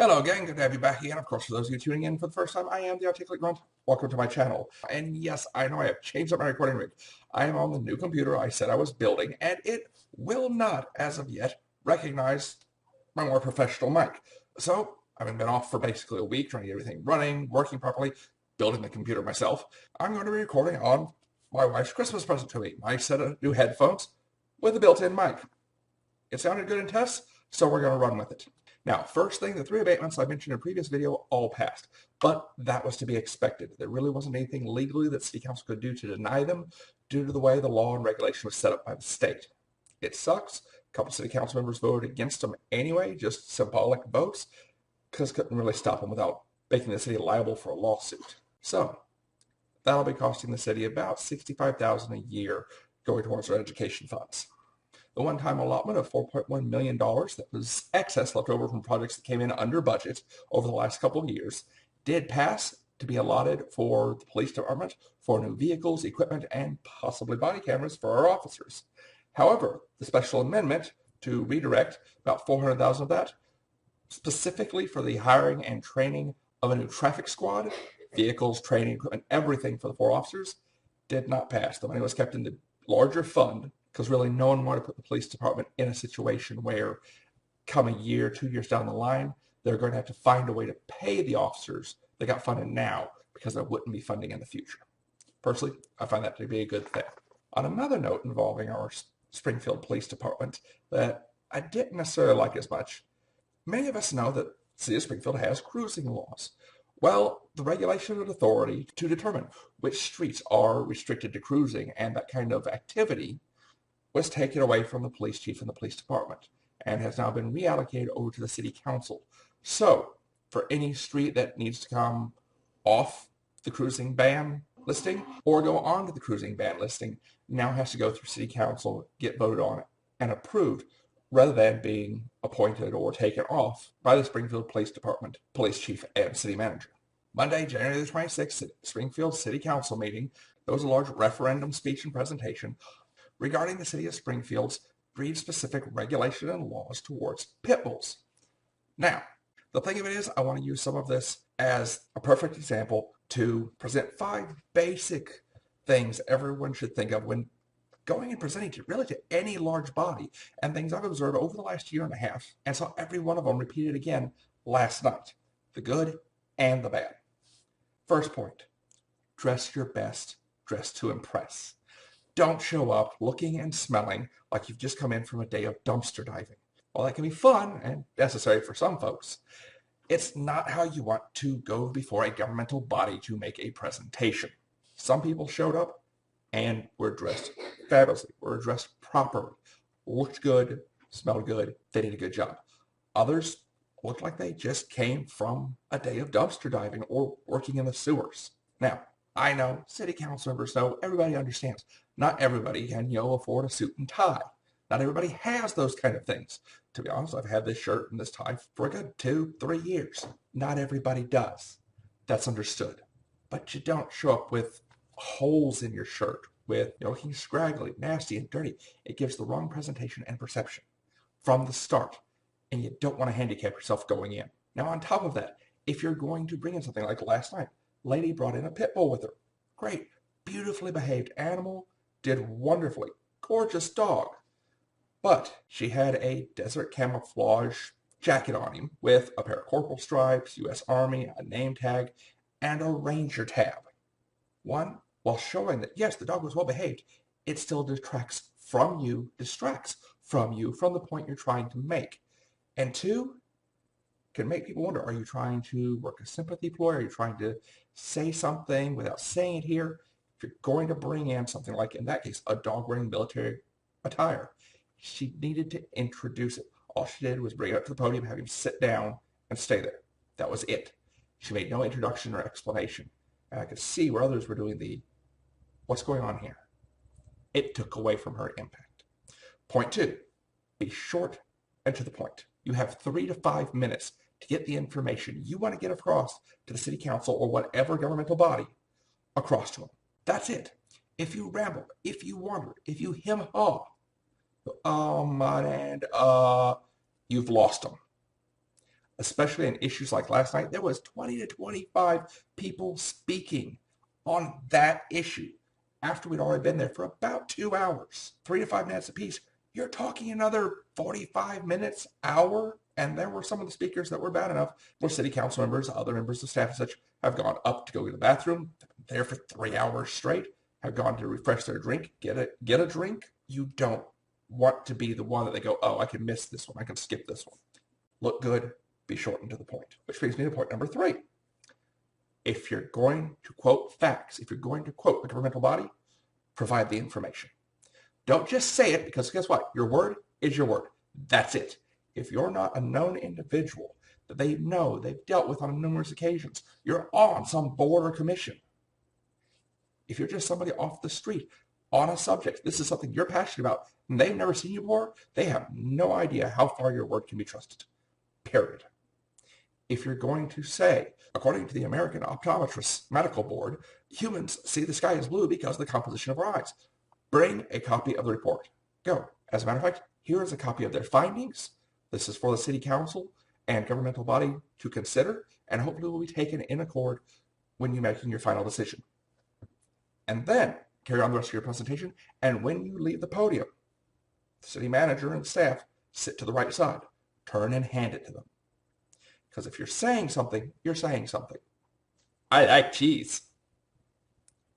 Hello gang, good to have you back again. Of course, for those of you tuning in for the first time, I am the Articulate Grunt. Welcome to my channel. And yes, I know I have changed up my recording rig. I am on the new computer I said I was building, and it will not, as of yet, recognize my more professional mic. So, I've been off for basically a week, trying to get everything running, working properly, building the computer myself. I'm going to be recording on my wife's Christmas present to me, my set of new headphones with a built-in mic. It sounded good in tests, so we're going to run with it. Now, first thing, the 3 abatements I mentioned in a previous video all passed, but that was to be expected. There really wasn't anything legally that City Council could do to deny them due to the way the law and regulation was set up by the state. It sucks. A couple City Council members voted against them anyway, just symbolic votes, because couldn't really stop them without making the city liable for a lawsuit. So, that'll be costing the city about $65,000 a year going towards their education funds. The one-time allotment of $4.1 million that was excess left over from projects that came in under budget over the last couple of years did pass to be allotted for the police department for new vehicles, equipment, and possibly body cameras for our officers. However, the special amendment to redirect about $400,000 of that specifically for the hiring and training of a new traffic squad, vehicles, training, equipment, everything for the 4 officers did not pass. The money was kept in the larger fund because really no one wanted to put the police department in a situation where come a year, 2 years down the line, they're going to have to find a way to pay the officers that got funded now because there wouldn't be funding in the future. Personally, I find that to be a good thing. On another note involving our Springfield Police Department that I didn't necessarily like as much, many of us know that the City of Springfield has cruising laws. Well, the regulation and authority to determine which streets are restricted to cruising and that kind of activity was taken away from the police chief and the police department and has now been reallocated over to the city council. So, for any street that needs to come off the cruising ban listing or go on to the cruising ban listing now has to go through city council, get voted on and approved rather than being appointed or taken off by the Springfield Police Department, police chief, and city manager. Monday, January the 26th, Springfield City Council meeting, there was a large referendum speech and presentation regarding the city of Springfield's breed-specific regulation and laws towards pit bulls. Now, the thing of it is, I want to use some of this as a perfect example to present 5 basic things everyone should think of when going and presenting to any large body, and things I've observed over the last year and a half, and saw every one of them repeated again last night, the good and the bad. First point, dress your best, dress to impress. Don't show up looking and smelling like you've just come in from a day of dumpster diving. While that can be fun and necessary for some folks, it's not how you want to go before a governmental body to make a presentation. Some people showed up and were dressed fabulously, were dressed properly, looked good, smelled good, they did a good job. Others looked like they just came from a day of dumpster diving or working in the sewers. Now, I know, city council members know, everybody understands. Not everybody can, afford a suit and tie. Not everybody has those kind of things. To be honest, I've had this shirt and this tie for a good 2-3 years. Not everybody does. That's understood. But you don't show up with holes in your shirt, with looking scraggly, nasty, and dirty. It gives the wrong presentation and perception from the start. And you don't want to handicap yourself going in. Now, on top of that, if you're going to bring in something like last night, lady brought in a pit bull with her. Great, beautifully behaved animal, did wonderfully, gorgeous dog. But she had a desert camouflage jacket on him with a pair of corporal stripes, U.S. Army, a name tag, and a ranger tab. One, while showing that, yes, the dog was well behaved, it still distracts from you from the point you're trying to make. And 2, can make people wonder, are you trying to work a sympathy ploy? Are you trying to say something without saying it here? If you're going to bring in something like, in that case, a dog wearing military attire, she needed to introduce it. All she did was bring it up to the podium, have him sit down, and stay there. That was it. She made no introduction or explanation. And I could see where others were doing the, what's going on here? It took away from her impact. Point 2, be short and to the point. You have 3 to 5 minutes to get the information you want to get across to the city council or whatever governmental body across to them. That's it. If you ramble, if you wander, if you hem-haw, you've lost them. especially in issues like last night. There was 20 to 25 people speaking on that issue after we'd already been there for about 2 hours, 3 to 5 minutes apiece. You're talking another 45 minutes, hour, and there were some of the speakers that were bad enough where city council members, other members of staff and such have gone up to go to the bathroom, there for 3 hours straight, have gone to refresh their drink, get a drink. You don't want to be the one that they go, oh, I can miss this one, I can skip this one. Look good, be short and to the point. Which brings me to point number 3. If you're going to quote facts, if you're going to quote a governmental body, provide the information. Don't just say it, because guess what? Your word is your word. That's it. If you're not a known individual that they know they've dealt with on numerous occasions, you're on some board or commission. If you're just somebody off the street on a subject, this is something you're passionate about, and they've never seen you before, they have no idea how far your word can be trusted. Period. If you're going to say, according to the American Optometrists Medical Board, humans see the sky as blue because of the composition of our eyes. Bring a copy of the report. Go. As a matter of fact, here is a copy of their findings. This is for the city council and governmental body to consider, and hopefully will be taken in accord when you're making your final decision. And then carry on the rest of your presentation, and when you leave the podium, the city manager and staff sit to the right side. Turn and hand it to them. Because if you're saying something, you're saying something. I like cheese.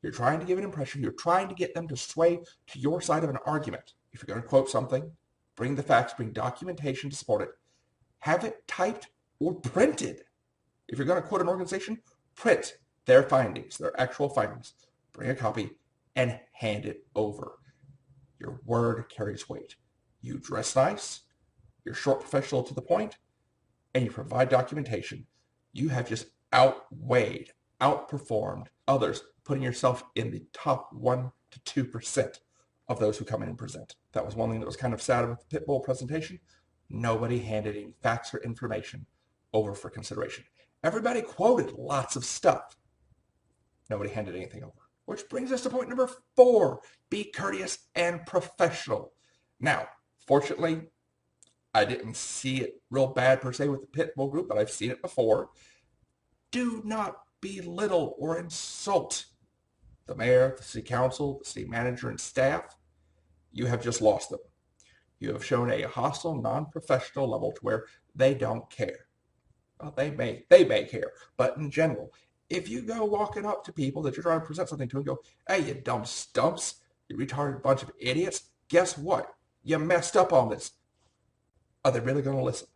You're trying to give an impression. You're trying to get them to sway to your side of an argument. If you're going to quote something, bring the facts, bring documentation to support it. Have it typed or printed. If you're going to quote an organization, print their findings, their actual findings. Bring a copy and hand it over. Your word carries weight. You dress nice, you're short, professional, to the point, and you provide documentation. You have just outweighed, outperformed others, putting yourself in the top 1 to 2% of those who come in and present. That was one thing that was kind of sad with the Pitbull presentation. Nobody handed any facts or information over for consideration. Everybody quoted lots of stuff. Nobody handed anything over. Which brings us to point number 4. Be courteous and professional. Now, fortunately, I didn't see it real bad per se with the Pitbull group, but I've seen it before. Do not belittle or insult the mayor, the city council, the city manager, and staff. You have just lost them. You have shown a hostile, non-professional level to where they don't care. Well, they may care, but in general, if you go walking up to people that you're trying to present something to and go, hey, you dumb stumps, you retarded bunch of idiots, guess what? You messed up on this. Are they really going to listen?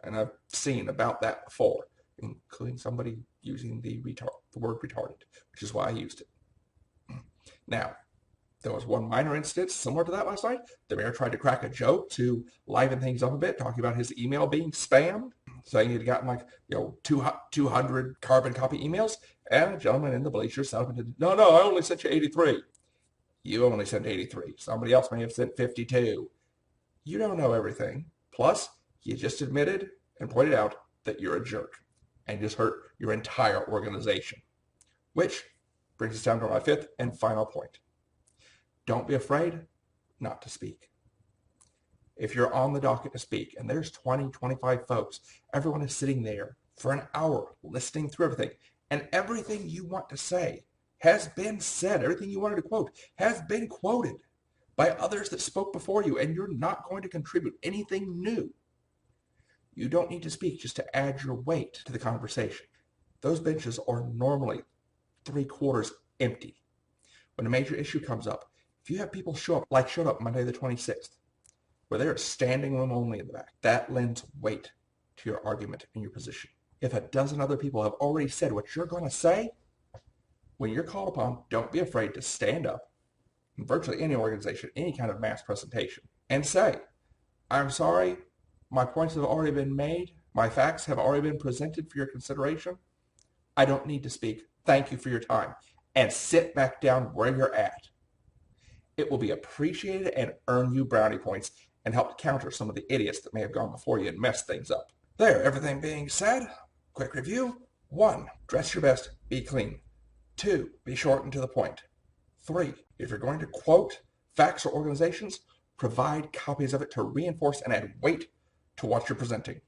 And I've seen about that before, including somebody using the word retarded, which is why I used it. Now, there was one minor instance similar to that last night. The mayor tried to crack a joke to liven things up a bit, talking about his email being spammed, saying he'd gotten 200 carbon copy emails, and a gentleman in the bleachers sat up and said, no, I only sent you 83. You only sent 83. Somebody else may have sent 52. You don't know everything. Plus, you just admitted and pointed out that you're a jerk and just hurt your entire organization. Which brings us down to my 5th and final point. Don't be afraid not to speak. If you're on the docket to speak and there's 20, 25 folks, everyone is sitting there for an hour listening through everything, and everything you want to say has been said, everything you wanted to quote has been quoted by others that spoke before you, and you're not going to contribute anything new. You don't need to speak just to add your weight to the conversation. Those benches are normally 3/4 empty. When a major issue comes up, if you have people show up, like showed up Monday the 26th, where there's standing room only in the back, that lends weight to your argument and your position. If a dozen other people have already said what you're going to say, when you're called upon, don't be afraid to stand up in virtually any organization, any kind of mass presentation, and say, I'm sorry, my points have already been made, my facts have already been presented for your consideration. I don't need to speak. Thank you for your time. And sit back down where you're at. It will be appreciated and earn you brownie points and help counter some of the idiots that may have gone before you and messed things up. There, everything being said, quick review. 1, dress your best, be clean. 2, be short and to the point. 3, if you're going to quote facts or organizations, provide copies of it to reinforce and add weight to what you're presenting.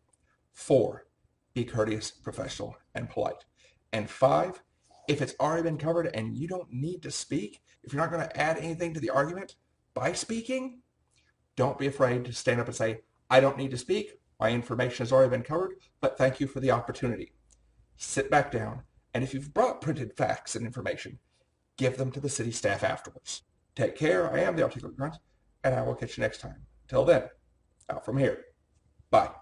4, be courteous, professional, and polite. And 5, if it's already been covered and you don't need to speak, if you're not going to add anything to the argument by speaking, don't be afraid to stand up and say, I don't need to speak. My information has already been covered, but thank you for the opportunity. Sit back down, and if you've brought printed facts and information, give them to the city staff afterwards. Take care. I am the Articulate Grunt, and I will catch you next time. Till then, out from here. Bye.